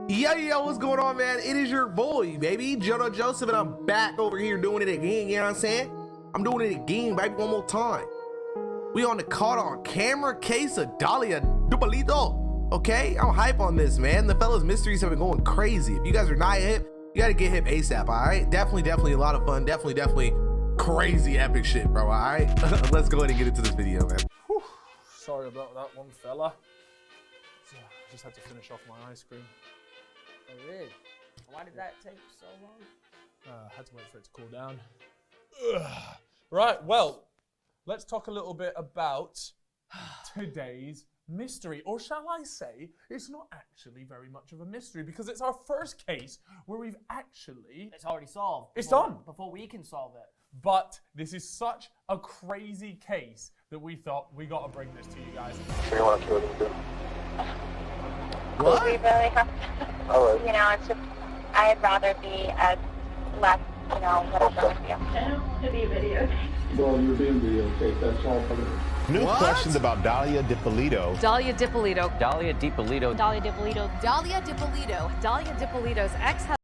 Yo, what's going on, man? It is your boy, baby, JOECARROLLFITT, and I'm back over here doing it again, you know what I'm saying? I'm doing it again, baby, one more time. We on the caught on camera case of Dalia Dippolito, okay? I'm hype on this, man. The fellas mysteries have been going crazy. If you guys are not hip, you gotta get hip ASAP, all right? Definitely a lot of fun. Definitely crazy epic shit, bro, all right? Let's go ahead and get into this video, man. Whew. Sorry about that one, fella. I just had to finish off my ice cream. Oh, really? Why did that take so long? Had to wait for it to cool down. Ugh. Right, well, let's talk a little bit about today's mystery. Or shall I say, it's not actually very much of a mystery because it's our first case where we've actually... It's already solved. It's done. Before we can solve it. But this is such a crazy case that we thought we got to bring this to you guys. So you want to kill them too? What? We really have to, Alright. you know, it's just, I'd rather be as less, you know, whatever with you. I don't want to be videotaped. Well, you're being videotaped, that's all for me. New What? questions about Dalia Dippolito. Dalia Dippolito. Dalia Dippolito. Dalia Dippolito. Dalia Dippolito. Dalia Dippolito's ex-husband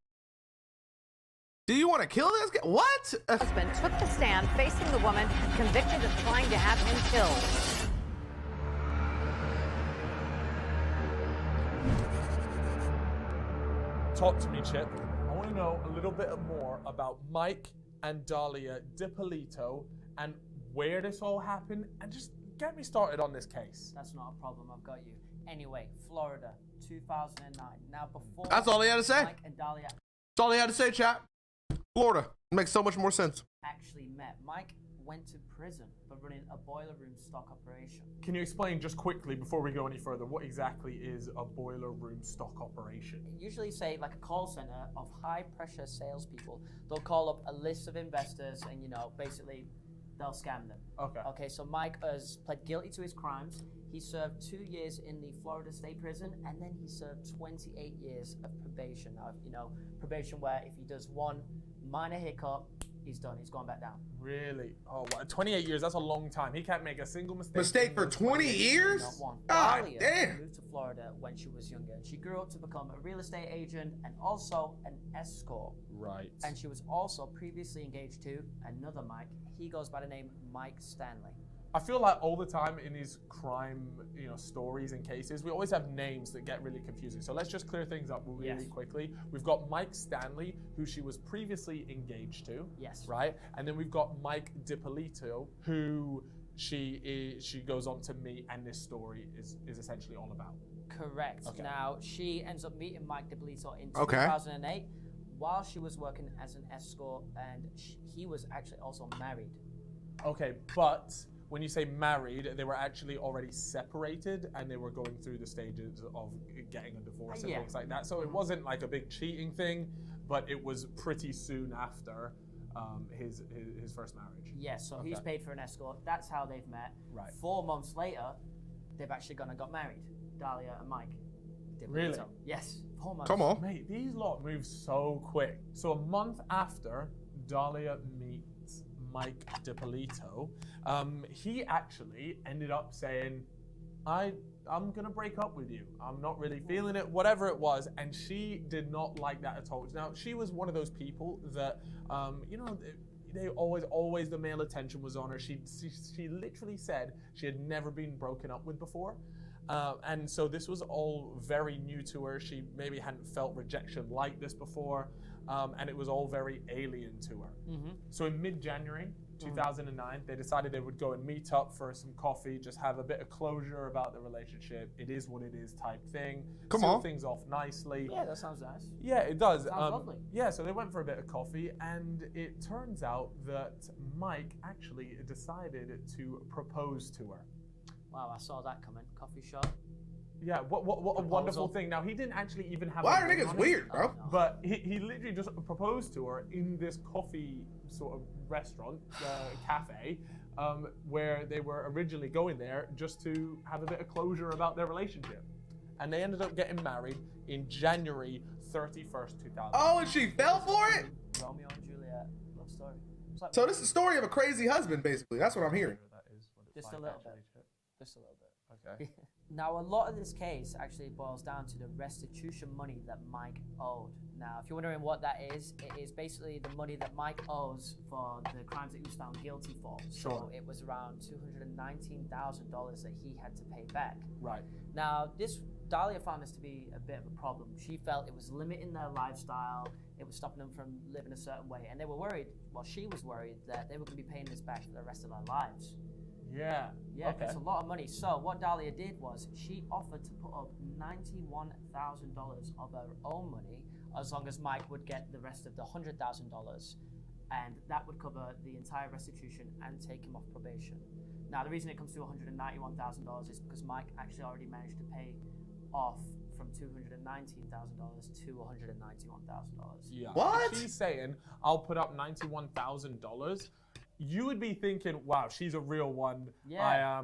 Do you want to kill this guy? What? took the stand facing the woman convicted of trying to have him killed. Talk to me, Chip. I want to know a little bit more about Mike and Dalia Dippolito and where this all happened, and just get me started on this case. That's not a problem. I've got you. Anyway, Florida, 2009. Now, before... That's all he had to say. Mike and Dalia That's all he had to say, chat. Florida. Makes so much more sense. actually met. Mike went to prison for running a boiler room stock operation. Can you explain just quickly before we go any further what exactly is a boiler room stock operation? Usually, say, like a call center of high-pressure salespeople. They'll call up a list of investors and, you know, basically, they'll scam them. Okay. Okay, so Mike has pled guilty to his crimes. He served 2 years in the Florida State Prison, and then he served 28 years of probation. Now, you know, probation where if he does one minor hiccup, he's done. He's gone back down. Really? Oh, wow. 28 years, that's a long time. He can't make a single mistake. Mistake for 20 years? Not one. God Dalia damn. moved to Florida when she was younger. She grew up to become a real estate agent and also an escort. Right. And she was also previously engaged to another Mike. He goes by the name Mike Stanley. I feel like all the time in these crime, you know, stories and cases, we always have names that get really confusing. So let's just clear things up really quickly. We've got Mike Stanley, who she was previously engaged to. Yes. Right? And then we've got Mike Dippolito, who she goes on to meet, and this story is essentially all about. Correct. Okay. Now, she ends up meeting Mike Dippolito in Okay. 2008 while she was working as an escort, and he was actually also married. Okay, but when you say married, they were actually already separated and they were going through the stages of getting a divorce and Yeah. things like that. So it wasn't like a big cheating thing, but it was pretty soon after his first marriage. Yes, so Okay. he's paid for an escort. That's how they've met. Right. 4 months later, they've actually gone and got married. Dalia and Mike Dippolito. Really? Yes, 4 months. Come on. Mate, these lot move so quick. So a month after Dalia meets Mike Dippolito, he actually ended up saying, I'm gonna break up with you. I'm not really feeling it, whatever it was. And she did not like that at all. Now, she was one of those people that, you know, they always the male attention was on her. She literally said she had never been broken up with before. And so this was all very new to her. She maybe hadn't felt rejection like this before. And it was all very alien to her. Mm-hmm. So in mid-January 2009, they decided they would go and meet up for some coffee, just have a bit of closure about the relationship. It is what it is type thing. Come Seal on. things off nicely. Yeah, that sounds nice. Yeah, it does. Sounds lovely. Yeah, so they went for a bit of coffee, and it turns out that Mike actually decided to propose to her. Wow, I saw that coming. Coffee shop. Yeah, what a wonderful thing. Now, he didn't actually even have Why a are ring niggas on it, weird, bro? Oh, no. but he literally just proposed to her in this coffee sort of restaurant, cafe, where they were originally going there just to have a bit of closure about their relationship. And they ended up getting married in January 31st, 2000. Oh, and she fell for it? Romeo and Juliet love story. It's like So this is the story of a crazy husband, basically. That's what I'm hearing. That is what it's Just like, a little actually, bit. Chip. just a little bit. Okay. Now, a lot of this case actually boils down to the restitution money that Mike owed. Now, if you're wondering what that is, it is basically the money that Mike owes for the crimes that he was found guilty for. Sure. So it was around $219,000 that he had to pay back. Right. Now, Dalia found this to be a bit of a problem. She felt it was limiting their lifestyle, it was stopping them from living a certain way, and they were worried, well, she was worried that they were going to be paying this back for the rest of their lives. Yeah. Yeah, Okay. it's a lot of money. So what Dalia did was she offered to put up $91,000 of her own money as long as Mike would get the rest of the $100,000, and that would cover the entire restitution and take him off probation. Now, the reason it comes to $191,000 is because Mike actually already managed to pay off from $219,000 to $191,000. Yeah. What? She's saying, I'll put up $91,000. You would be thinking, wow, she's a real one. Yeah.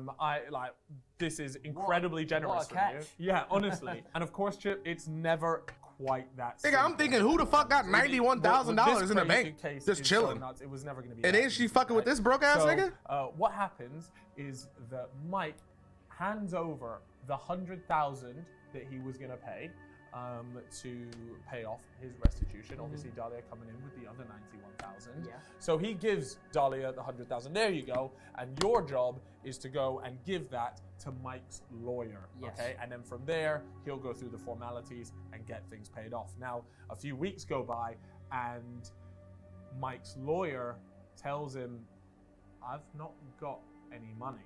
This is incredibly generous what a from catch. you. Yeah, honestly. And of course, Chip, it's never quite that Nigga, simple. I'm thinking, who the fuck got $91,000 in the bank? Just chilling. It was never going to be And that then she easy, fucking with right? this broke ass So, nigga? What happens is that Mike hands over the $100,000 that he was going to pay to pay off his restitution. Obviously, Dalia coming in with the other $91,000. Yeah. So he gives Dalia the $100,000. There you go. And your job is to go and give that to Mike's lawyer. Yes. Okay. And then from there, he'll go through the formalities and get things paid off. Now, a few weeks go by, and Mike's lawyer tells him, "I've not got any money.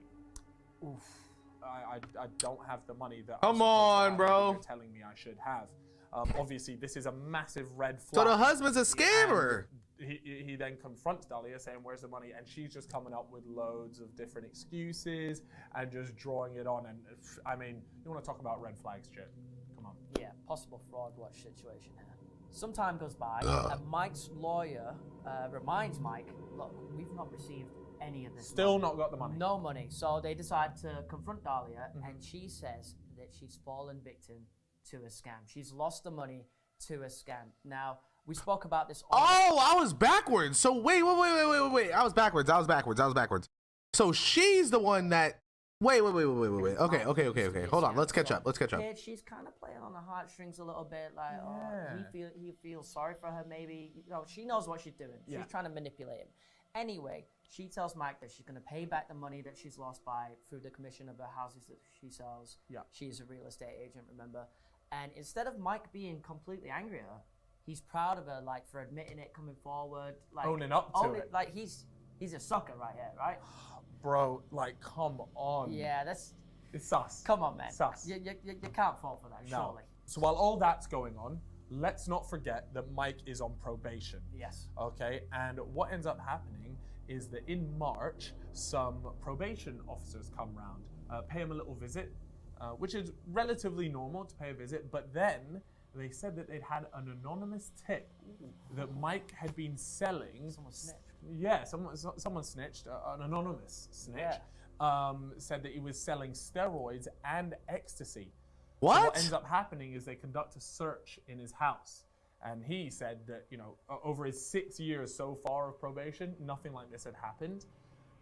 Oof. I don't have the money that Come on, bro. You're telling me I should have." Obviously, this is a massive red So flag. the husband's a scammer. And he then confronts Dalia saying, "Where's the money?" And she's just coming up with loads of different excuses and just drawing it on. And I mean, you want to talk about red flags, Chip? Come on. Yeah, possible fraud watch situation here. Some time goes by, and Mike's lawyer reminds Mike, look, we've not received any of this Still money. not got the money. No money. So they decide to confront Dalia, and she says that she's fallen victim to a scam. She's lost the money to a scam. Now, we spoke about this. Oh, I was backwards. So wait. I was backwards. So she's the one that. Wait. Okay. Hold on. Let's catch up. Kid, she's kind of playing on the heartstrings a little bit. Like, he feels sorry for her. Maybe she knows what she's doing. Yeah. She's trying to manipulate him. Anyway, she tells Mike that she's going to pay back the money that she's lost through the commission of the houses that she sells. Yeah. She's a real estate agent, remember? And instead of Mike being completely angry at her, he's proud of her, like, for admitting it, coming forward, like Owning up to it. Like he's a sucker right here, right? Bro, like, come on. Yeah, It's sus. come on, man. Sus. You can't fall for that, No. surely. So while all that's going on, let's not forget that Mike is on probation. Yes. Okay, and what ends up happening is that in March, some probation officers come round, pay him a little visit, which is relatively normal to pay a visit, but then they said that they'd had an anonymous tip that Mike had been selling. Someone snitched. Yeah, someone snitched, an anonymous snitch, said that he was selling steroids and ecstasy. So what ends up happening is they conduct a search in his house. And he said that, over his 6 years so far of probation, nothing like this had happened.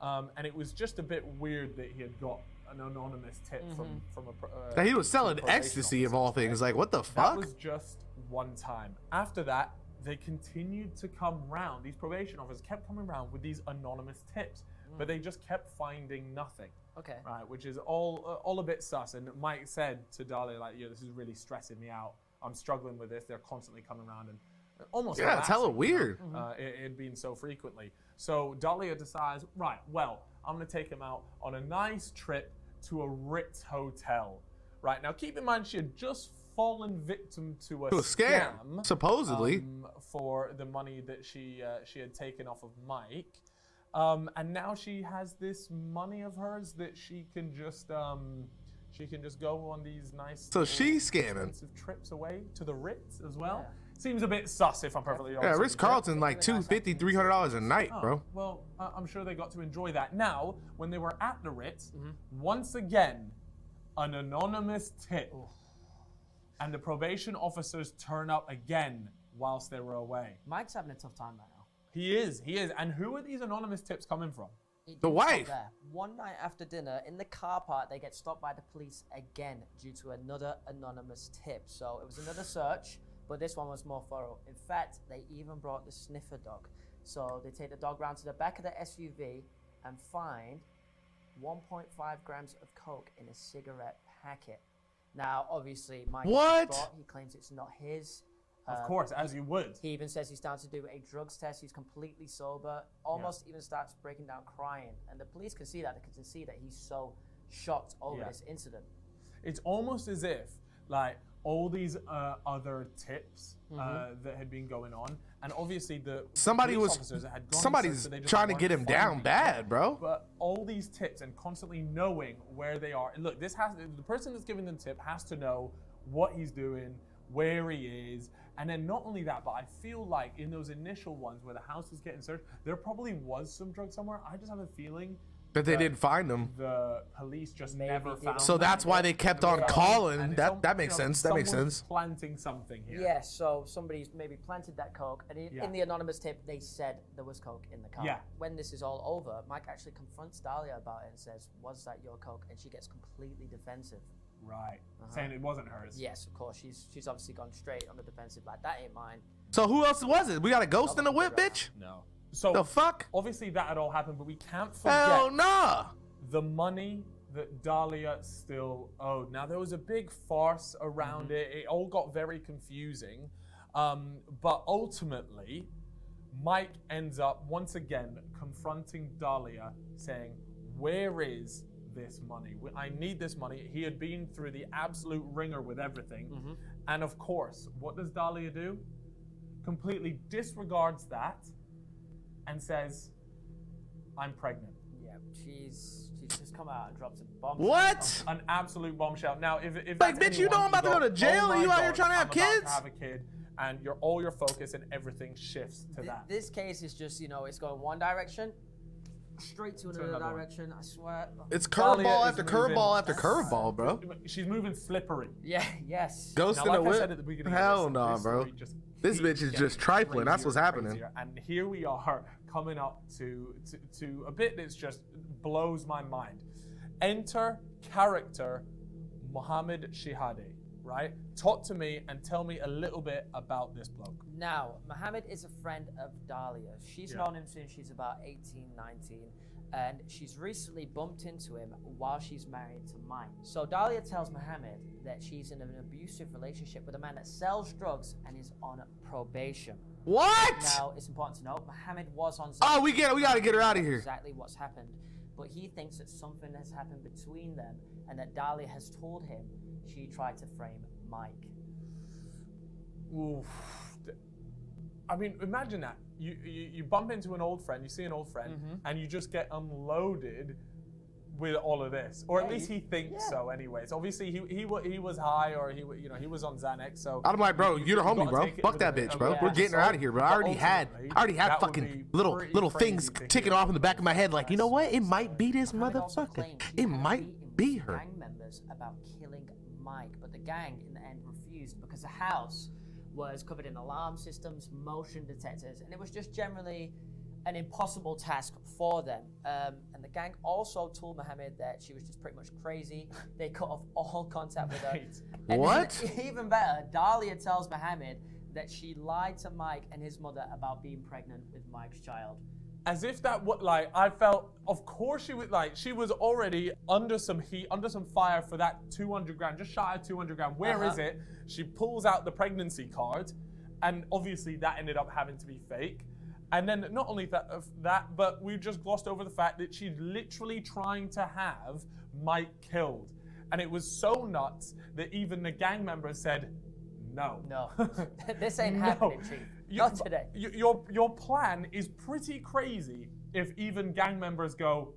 And it was just a bit weird that he had got an anonymous tip from a That he was selling probation ecstasy of officer, all things. right? Like, what the That fuck? was just one time. After that, they continued to come round. These probation officers kept coming round with these anonymous tips, but they just kept finding nothing. Okay. Right, which is all a bit sus. And Mike said to Dalia, like, this is really stressing me out. I'm struggling with this. They're constantly coming around and almost Yeah, it's hella harassing, weird. it being so frequently. So Dalia decides, right, well, I'm going to take him out on a nice trip to a Ritz hotel. Right, now keep in mind she had just fallen victim to a scam, supposedly. For the money that she had taken off of Mike. And now she has this money of hers that she can just go on these nice. So she's scamming. Expensive trips away to the Ritz as well. Seems a bit sus, if I'm perfectly honest. Yeah, with Ritz you. Carlton like $250, $300 a night, bro. Well, I'm sure they got to enjoy that. Now, when they were at the Ritz, once again, an anonymous tip, and the probation officers turn up again whilst they were away. Mike's having a tough time right now. He is. And who are these anonymous tips coming from? It The didn't stop wife. there. One night after dinner, in the car park, they get stopped by the police again due to another anonymous tip. So it was another search, but this one was more thorough. In fact, they even brought the sniffer dog. So they take the dog round to the back of the SUV and find 1.5 grams of coke in a cigarette packet. Now, obviously, Mike is distraught. He claims it's not his. Of course, as you would. He even says he's down to do a drugs test. He's completely sober, almost even starts breaking down crying. And the police can see that. They can see that he's so shocked over this incident. It's almost as if, like, all these other tips that had been going on, and obviously the police officers had gone somebody's so they just trying to weren't get him down finding bad, it. bro. But all these tips and constantly knowing where they are. Look, the person that's giving them tip has to know what he's doing, where he is, and then not only that, but I feel like in those initial ones where the house was getting searched, there probably was some drugs somewhere. I just have a feeling that they didn't find them. The police just never found So them. that's why they kept on calling. That makes sense. That makes Someone's sense. planting something here. Yeah, so somebody's maybe planted that coke, and in the anonymous tip, they said there was coke in the car. Yeah. When this is all over, Mike actually confronts Dalia about it and says, "Was that your coke?" And she gets completely defensive. Right. Saying it wasn't hers. Yes, of course. She's obviously gone straight on the defensive. Like, that ain't mine. So who else was it? We got a ghost in the whip, bitch? No. So the fuck? Obviously that had all happened, but we can't forget Hell nah. the money that Dalia still owed. Now there was a big farce around it. It all got very confusing. But ultimately, Mike ends up once again confronting Dalia, saying, "Where is this money? I need this money." He had been through the absolute ringer with everything. And of course, what does Dalia do? Completely disregards that and says, "I'm pregnant." Yeah, she's just come out and dropped a bombshell. What? An absolute bombshell. Now, if Like, that's bitch, you know anyone, I'm about to go to jail, "Oh and you my out here God, trying to have I'm about kids?" to have a kid, and all your focus and everything shifts to that. This case is just, it's going one direction, straight to another another one. direction, I swear. It's Dalia curveball is after moving- curveball after curveball, bro. She's moving slippery. Yeah, yes. Ghost Now, in the like I whip. said at the beginning Hell of nah, this bro. story just This keeps bitch is just getting trifling. That's what's crazier and happening. crazier. And here we are coming up to a bit that's just blows my mind. Enter character Mohammed Shihadi, right? Talk to me and tell me a little bit about this bloke. Now, Mohammed is a friend of Dalia. She's known him since she's about 18, 19, and she's recently bumped into him while she's married to Mike. So Dalia tells Mohammed that she's in an abusive relationship with a man that sells drugs and is on probation. What? Now, it's important to note, Mohammed was on... Oh, we gotta get her out of here. Exactly what's happened. But he thinks that something has happened between them and that Dalia has told him she tried to frame Mike. Oof. I mean, imagine that. You bump into an old friend, you see an old friend, and you just get unloaded with all of this, or at least he thinks so. Anyways, obviously he was high, or he was on Xanax. So I'm like, bro, you're the homie, gotta bro. take it Fuck with that a bitch, bit bro. of We're a getting her out of here, bro. I already had ultimately, that would fucking be little pretty things crazy to ticking hear. off in the back of my head. Like, you know what? It might be this Mohammed also motherfucker. claimed he It had might beaten be her. gang members about killing Mike, but the gang in the end refused because the house was covered in alarm systems, motion detectors, and it was just generally an impossible task for them. And the gang also told Mohammed that she was just pretty much crazy. They cut off all contact with her. And What? Even better, Dalia tells Mohammed that she lied to Mike and his mother about being pregnant with Mike's child. As if that would, like, I felt, of course she was already under some heat, under some fire for that 200 grand, just shy of 200 grand. Where is it? She pulls out the pregnancy card, and obviously that ended up having to be fake. And then not only that, but we just glossed over the fact that she's literally trying to have Mike killed. And it was so nuts that even the gang members said, no. No, this ain't happening, Chief. Not today. Your plan is pretty crazy if even gang members go,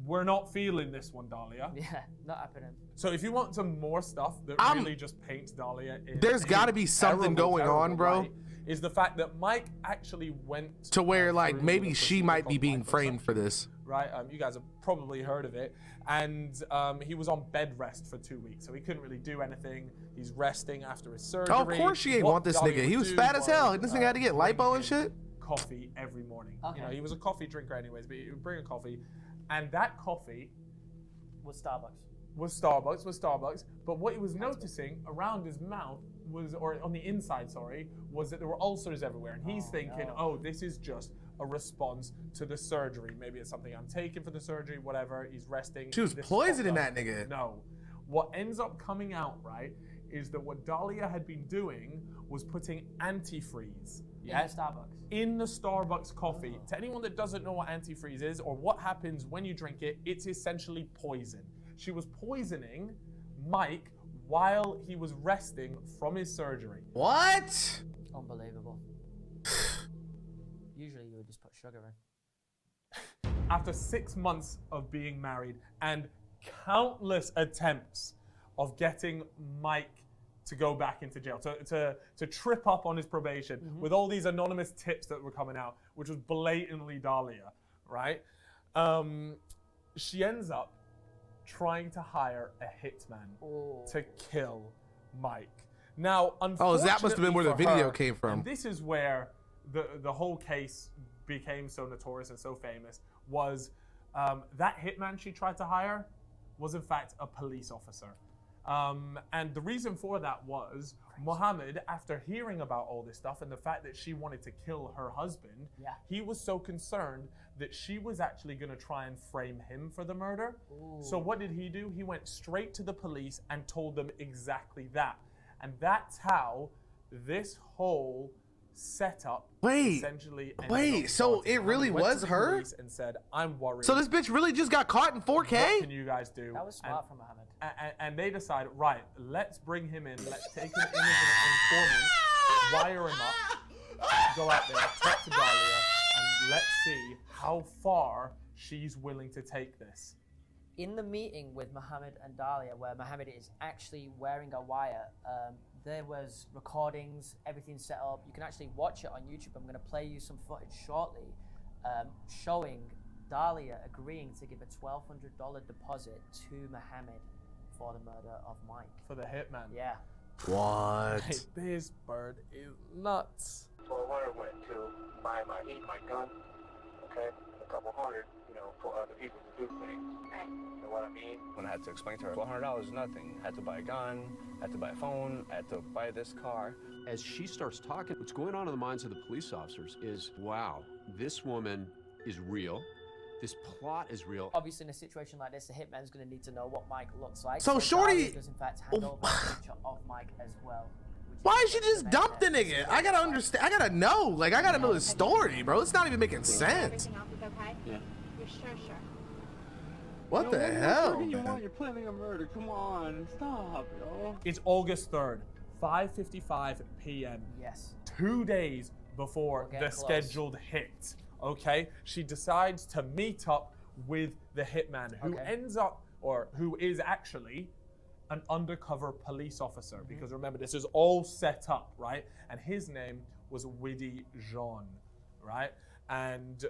we're not feeling this one, Dalia. Yeah, not happening. So if you want some more stuff that really just paints Dalia in There's gotta be something terrible, going on, terrible bro. light, is the fact that Mike actually went To where, like, through maybe the she procedure might be called being framed liposuction, for this. right? You guys have probably heard of it. And he was on bed rest for 2 weeks, so he couldn't really do anything. He's resting after his surgery. Oh, of course she ain't What want this Dalia nigga. He would was do fat as hell. was, This nigga had to get lipo and shit. Coffee every morning. Okay. You know, he was a coffee drinker anyways, but he would bring a coffee. And that coffee Was Starbucks. was Starbucks. But what he was noticing around his mouth was, or on the inside, sorry, was that there were ulcers everywhere. And he's thinking, oh, this is just a response to the surgery. Maybe it's something I'm taking for the surgery, whatever. He's resting. She was poisoning that nigga. No. What ends up coming out, right, is that what Dalia had been doing was putting antifreeze. Yeah. In the Starbucks. In the Starbucks coffee. To anyone that doesn't know what antifreeze is or what happens when you drink it, it's essentially poison. She was poisoning Mike while he was resting from his surgery. What? Unbelievable. Usually you would just put sugar in. After 6 months of being married and countless attempts of getting Mike to go back into jail, to trip up on his probation with all these anonymous tips that were coming out, which was blatantly Dalia, right? She ends up trying to hire a hitman to kill Mike. Now, unfortunately, that must have been where the video came from. And this is where the whole case became so notorious and so famous, was that hitman she tried to hire was in fact a police officer. And the reason for that was Mohammed, after hearing about all this stuff and the fact that she wanted to kill her husband, he was so concerned that she was actually going to try and frame him for the murder. So what did he do? He went straight to the police and told them exactly that. And that's how this whole setup essentially ended up so starting. it really Went to was the her? police and said, I'm worried. So this bitch really just got caught in 4K? What can you guys do? That was smart from Mohammed. And they decide, right, let's bring him in, let's take him in as an informant, wire him up, go out there, talk to Dalia, and let's see how far she's willing to take this. In the meeting with Mohammed and Dalia, where Mohammed is actually wearing a wire, there was recordings, everything set up. You can actually watch it on YouTube. I'm going to play you some footage shortly, showing Dalia agreeing to give a $1,200 deposit to Mohammed for the murder of Mike. For the hitman. Yeah. What? Hey, this bird is nuts. So I went to buy my gun, okay, a couple hundred, for other people to do things. Right. You know what I mean? When I had to explain to her, $100 is nothing. Had to buy a gun, had to buy a phone, had to buy this car. As she starts talking, what's going on in the minds of the police officers is, wow, this woman is real. This plot is real. Obviously, in a situation like this, the hitman's going to need to know what Mike looks like. So Shorty Dalia does in fact hand over a picture of Mike as well. Why did she just dump the nigga? I gotta understand. I gotta know. Like, I gotta know the story, bro. It's not even making sense. Everything else is okay? Yeah. You're sure? What the hell? You want? You're planning a murder. Come on, stop, yo. It's August 3rd, 5:55 p.m. Yes. 2 days before the scheduled hit. Okay, she decides to meet up with the hitman, who ends up, or who is actually an undercover police officer, because remember, this is all set up, right? And his name was Widdy Jean, right? And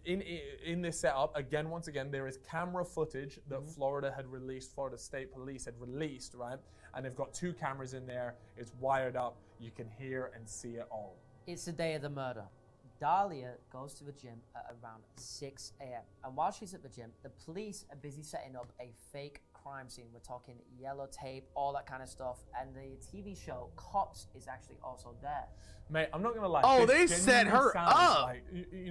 in this setup, once again, there is camera footage that Florida State Police had released, right? And they've got 2 cameras in there. It's wired up. You can hear and see it all. It's the day of the murder. Dalia goes to the gym at around 6 a.m. And while she's at the gym, the police are busy setting up a fake crime scene. We're talking yellow tape, all that kind of stuff. And the TV show Cops is actually also there. Mate, I'm not gonna lie. Oh, this they set genuinely her sounds up. Like,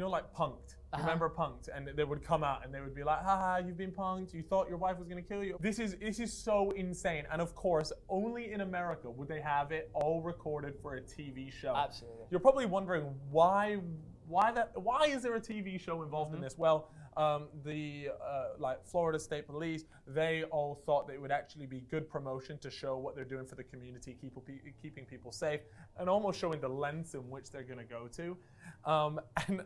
like Punked. Remember Punked? And they would come out and they would be like, haha, you've been punked. You thought your wife was gonna kill you. This is so insane. And of course, only in America would they have it all recorded for a TV show. Absolutely. You're probably wondering why is there a TV show involved in this? Well, the Florida State Police, they all thought that it would actually be good promotion to show what they're doing for the community, keeping people safe, and almost showing the lengths in which they're going to go to. And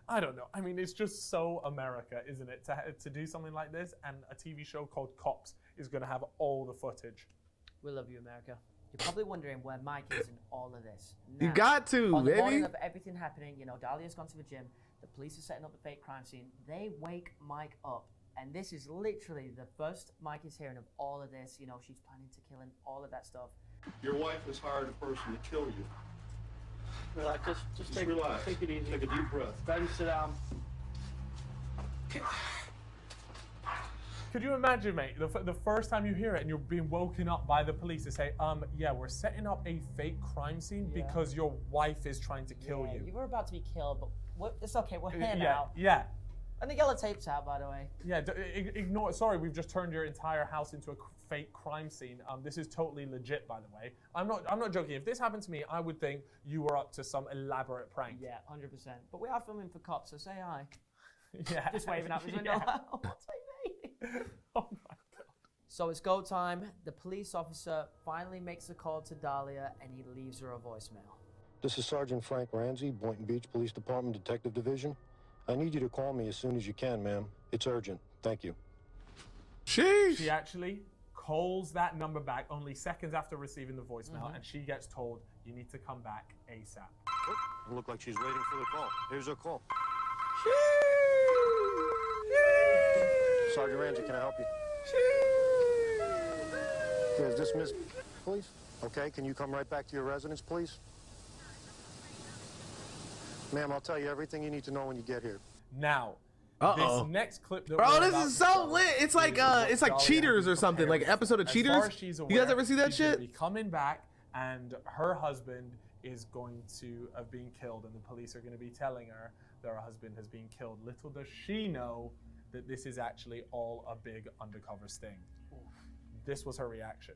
I don't know. I mean, it's just so America, isn't it, to do something like this? And a TV show called Cops is going to have all the footage. We love you, America. You're probably wondering where Mike is in all of this. You got to, on the baby. morning of everything happening, Dalia's gone to the gym. The police are setting up the fake crime scene. They wake Mike up. And this is literally the first Mike is hearing of all of this. She's planning to kill him, all of that stuff. Your wife has hired a person to kill you. Relax, just relax. Take it easy. Take a deep breath. Daddy, sit down. Could you imagine, mate, the first time you hear it and you're being woken up by the police to say, yeah, we're setting up a fake crime scene because your wife is trying to kill you. You were about to be killed, but it's okay, we're here Yeah, now. yeah. And the yellow tape's out, by the way. Yeah, ignore. Sorry, we've just turned your entire house into a fake crime scene. This is totally legit, by the way. I'm not joking. If this happened to me, I would think you were up to some elaborate prank. Yeah, 100%. But we are filming for cops, so say hi. Yeah. Just waving out the window. Yeah. Oh, what's my name? Oh my God. So it's go time. The police officer finally makes a call to Dalia, and he leaves her a voicemail. This is Sergeant Frank Ramsey, Boynton Beach Police Department Detective Division. I need you to call me as soon as you can, ma'am. It's urgent. Thank you. Sheesh. She actually calls that number back only seconds after receiving the voicemail, and she gets told, you need to come back ASAP. Oh, look like she's waiting for the call. Here's her call. Sergeant Ramsey, can I help you? Yeah, is this Miss, please? Okay, can you come right back to your residence, please? Ma'am, I'll tell you everything you need to know when you get here. Now, Uh-oh. this next clip that Bro, we're this about is to so show lit. It's is like what Dalia Cheaters has or something, like an prepared. episode of As Cheaters. far as she's aware, You guys ever see that she's gonna shit? be coming back, and her husband is going to have been killed, and the police are going to be telling her that her husband has been killed. Little does she know that this is actually all a big undercover sting. This was her reaction.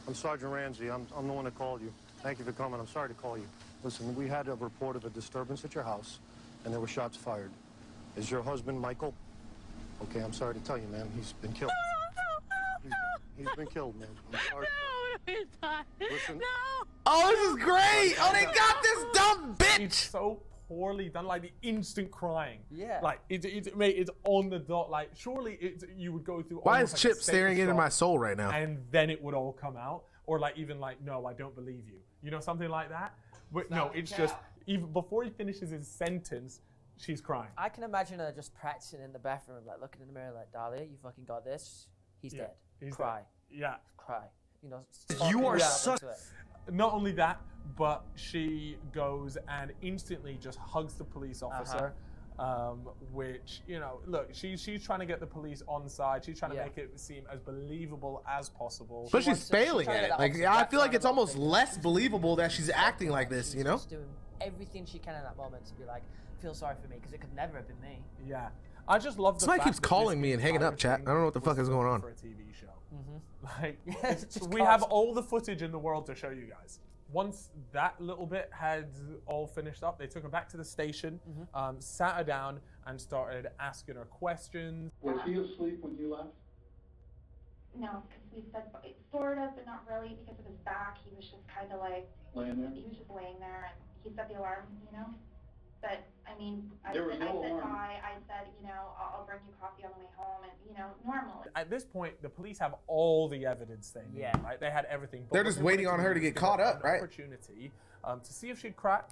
I'm Sergeant Ramsey. I'm the one that called you. Thank you for coming. I'm sorry to call you. Listen, we had a report of a disturbance at your house, and there were shots fired. Is your husband Michael? Okay, I'm sorry to tell you, ma'am. He's been killed. He's been killed, man. I'm sorry. Listen. Oh, this is great. Oh, they got this dumb bitch. It's so poorly done, like the instant crying. Yeah. Like mate, it's on the dot. Like surely you would go through. Why is almost like a Chip staring status into my shock, soul right now? and then it would all come out, or like even like, no, I don't believe you. You know, something like that. But no, it's just even before he finishes his sentence, she's crying. I can imagine her just practicing in the bathroom, like looking in the mirror, like, Dalia, you fucking got this. He's dead. Cry. Dead. Yeah. Cry. You know. You are such. Not only that, but she goes and instantly just hugs the police officer, which, you know, look, she's trying to get the police on side. She's trying to make it seem as believable as possible. But she's failing at it. Like, I feel like it's almost less believable that she's acting like this, you know? She's doing everything she can in that moment to be like, feel sorry for me, because it could never have been me. Yeah. I just love the Somebody fact keeps that calling this me and hanging up, chat. I don't know what the fuck is going on. For a TV show. Like, we have all the footage in the world to show you guys. Once that little bit had all finished up, they took her back to the station, sat her down, and started asking her questions. Was he asleep when you left? No, because we said sort of, but not really, because of his back. He was just kind of like Laying there? He was just laying there, and he set the alarm, you know. But I mean, I There was said no alarm. hi. I said, you know, I'll bring you coffee on the way home, and you know, normal. At this point, the police have all the evidence they need, right? They had everything. But They're what just they waiting wanted on her do to was get give caught her up, an right? Opportunity to see if she'd crack,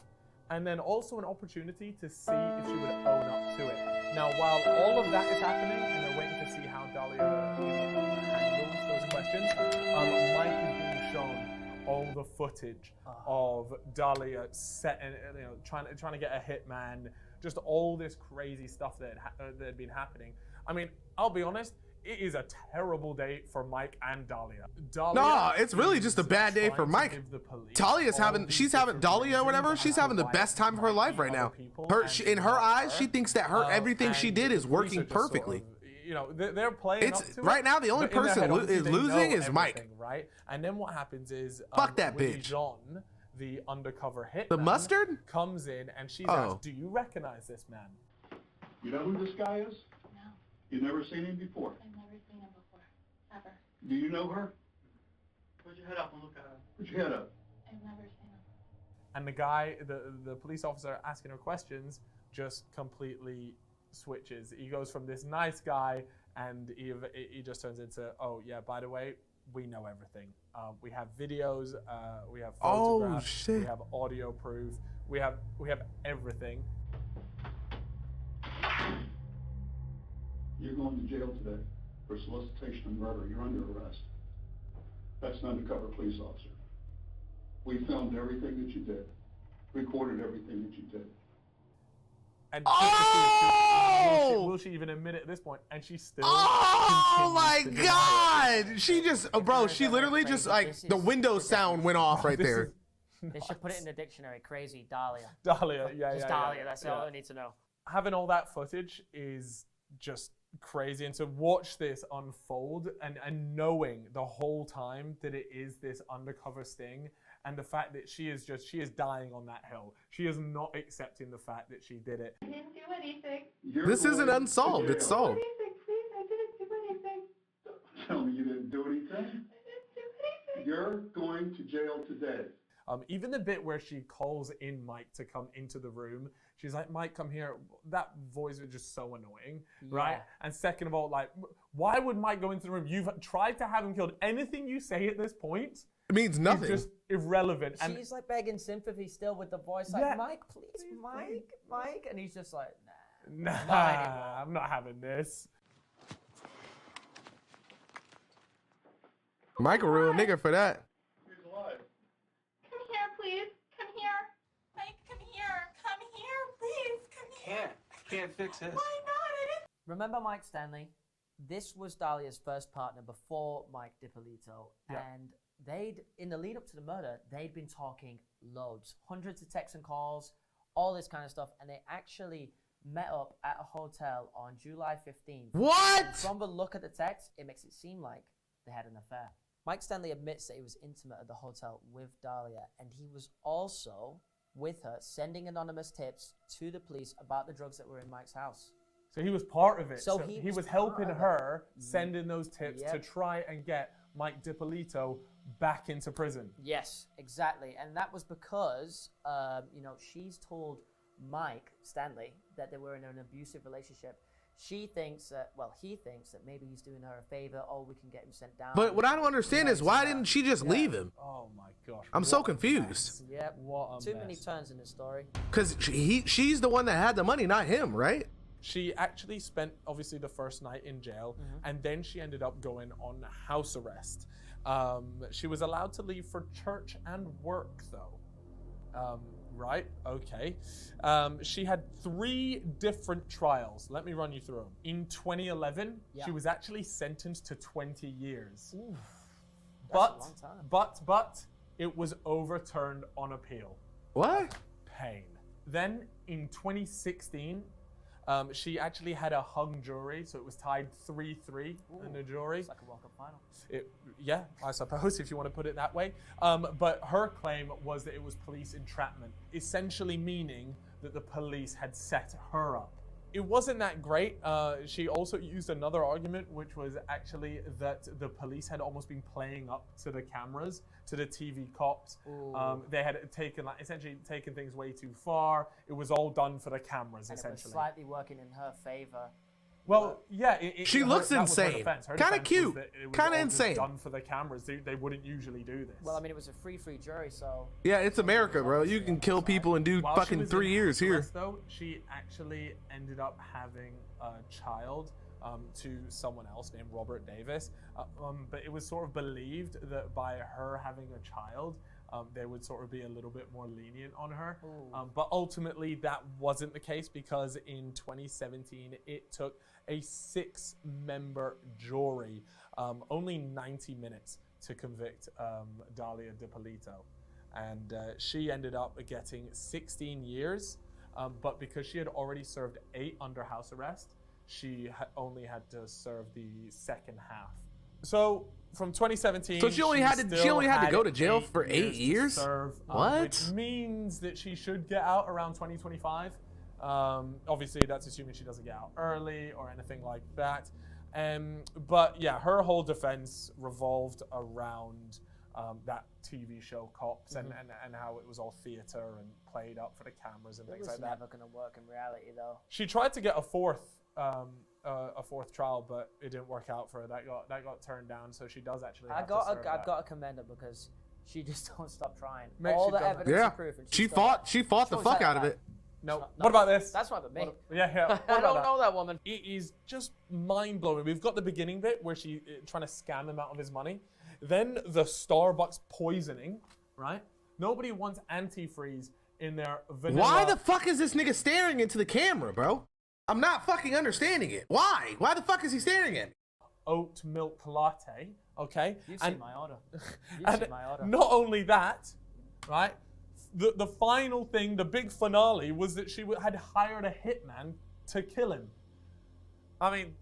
and then also an opportunity to see if she would own up to it. Now, while all of that is happening, and they're waiting to see how Dalia handles those questions, Mike is being shown all the footage of Dalia trying to get a hitman, just all this crazy stuff that had been happening. I mean, I'll be honest, it is a terrible day for Mike and Dalia. No, it's really just a bad day for Mike. Dalia's having, Dalia or whatever, she's having the best time of her life right now. In her eyes, she thinks that everything she did is working perfectly. You know, they're playing up to right it, now, the only but in their person head, obviously, is they losing know is Mike. everything, right? And then what happens is Fuck that Willie bitch. John, the undercover hitman, The mustard? comes in and she's asked, do you recognize this man? You know who this guy is? No, You've never seen him before? I've never seen him before, ever. Do you know her? Put your head up and look at her. Put your head up. I've never seen him. And the guy, the police officer asking her questions, just completely switches. He goes from this nice guy, and he just turns into, oh yeah, by the way, we know everything. We have videos, we have photographs, we have audio proof, we have everything. You're going to jail today for solicitation of murder. You're under arrest. That's an undercover police officer. We filmed everything that you did, recorded everything that you did. And just to see will she even admit it at this point? And she still. Oh my God! She just, bro, she literally just like the Windows sound went off right there. They should put it in the dictionary. Crazy Dalia. Dalia, yeah. Dalia. That's all I need to know. Having all that footage is just crazy, and to watch this unfold and knowing the whole time that it is this undercover sting, and the fact that she is dying on that hill. She is not accepting the fact that she did it. I didn't do anything. This isn't unsolved. It's solved. Please, I didn't do anything. Tell me you didn't do anything? I didn't do anything. You're going to jail today. Even the bit where she calls in Mike to come into the room, she's like, Mike, come here. That voice is just so annoying, right? And second of all, like, why would Mike go into the room? You've tried to have him killed. Anything you say at this point, it means nothing. It's just irrelevant. And she's like begging sympathy still with the voice, like, Mike, please, Mike. And he's just like, nah, I'm not having this. Mike a real nigga for that. Come here, please. Come here. Mike, come here. Come here, please. Come here. Can't fix this. Why not? Remember Mike Stanley? This was Dalia's first partner before Mike Dippolito. And in the lead up to the murder, they'd been talking loads, hundreds of texts and calls, all this kind of stuff. And they actually met up at a hotel on July 15th. What? And from the look at the text, it makes it seem like they had an affair. Mike Stanley admits that he was intimate at the hotel with Dalia, and he was also with her sending anonymous tips to the police about the drugs that were in Mike's house. So he was part of it. So he was helping her sending those tips to try and get Mike Dippolito back into prison. Yes, exactly. And that was because, she's told Mike Stanley that they were in an abusive relationship. He thinks that maybe he's doing her a favor, or we can get him sent down. But what I don't understand is why didn't she just leave him? Oh my gosh. I'm so confused. Yep. Too many turns in this story. Because she's the one that had the money, not him, right? She actually spent, obviously, the first night in jail, and then she ended up going on house arrest. She was allowed to leave for church and work, though. Right, okay. She had 3 different trials. Let me run you through them. In 2011, she was actually sentenced to 20 years. Ooh, that's a long time. But it was overturned on appeal. What? Pain. Then in 2016, she actually had a hung jury, so it was tied 3-3 in the jury. It's like a World Cup final. Yeah, I suppose, if you want to put it that way. But her claim was that it was police entrapment, essentially meaning that the police had set her up. It wasn't that great. She also used another argument, which was actually that the police had almost been playing up to the cameras, to the TV cops. They had essentially taken things way too far. It was all done for the cameras, and essentially. It was slightly working in her favor. Well, yeah. She looks insane. Kind of cute. Kind of insane. Done for the cameras. They wouldn't usually do this. Well, I mean, it was a free jury, so. Yeah, it's America, bro. You can kill people and do fucking 3 years here. Though, she actually ended up having a child to someone else named Robert Davis. But it was sort of believed that by her having a child, they would sort of be a little bit more lenient on her. But ultimately, that wasn't the case, because in 2017, it took a 6-member jury only 90 minutes to convict Dalia Dippolito. And she ended up getting 16 years, but because she had already served 8 under house arrest, she only had to serve the second half. So from 2017, so she only had to go to jail for 8 years. Serve, what? Which means that she should get out around 2025. Obviously, that's assuming she doesn't get out early or anything like that. But yeah, her whole defense revolved around that TV show Cops and how it was all theater and played up for the cameras and things like that. It was never going to work in reality, though. She tried to get a fourth trial, but it didn't work out for her. That got turned down. So she does actually. I've got to commend her, because she just don't stop trying. Mate, all the evidence to prove it. She fought the fuck out of it. No. What about this? That's not about me. Yeah. I don't know that woman. It is just mind blowing. We've got the beginning bit where she's trying to scam him out of his money. Then the Starbucks poisoning, right? Nobody wants antifreeze in their vanilla. Why the fuck is this nigga staring into the camera, bro? I'm not fucking understanding it. Why? Why the fuck is he staring at me? Oat milk latte, okay? You've seen my order. You've And seen my order. not only that, right? The final thing, the big finale, was that she had hired a hitman to kill him. I mean,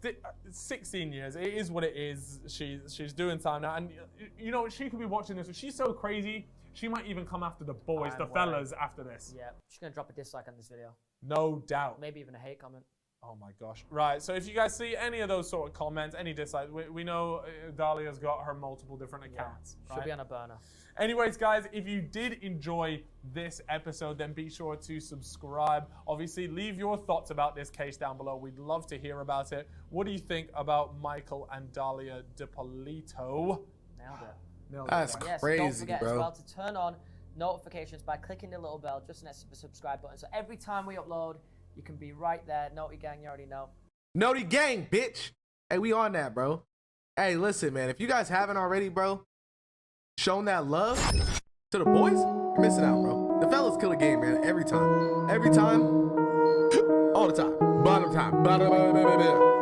16 years, it is what it is. She's doing time now. And, you know, she could be watching this. She's so crazy, she might even come after the boys, the fellas, after this. Yeah, she's going to drop a dislike on this video. No doubt. Maybe even a hate comment. Oh my gosh. Right, so if you guys see any of those sort of comments, any dislikes, we know Dalia's got her multiple different accounts. She'll right? be on a burner. Anyways, guys, if you did enjoy this episode, then be sure to subscribe. Obviously, leave your thoughts about this case down below. We'd love to hear about it. What do you think about Michael and Dalia Dippolito? Nailed it. That's crazy, don't forget bro. as well to turn on notifications by clicking the little bell just next to the subscribe button. So every time we upload, you can be right there. Naughty Gang, you already know. Naughty Gang, bitch. Hey, we on that, bro. Hey, listen, man. If you guys haven't already, bro, shown that love to the boys, you're missing out, bro. The fellas kill the game, man. Every time. Every time. All the time. Bottom time. Bottom.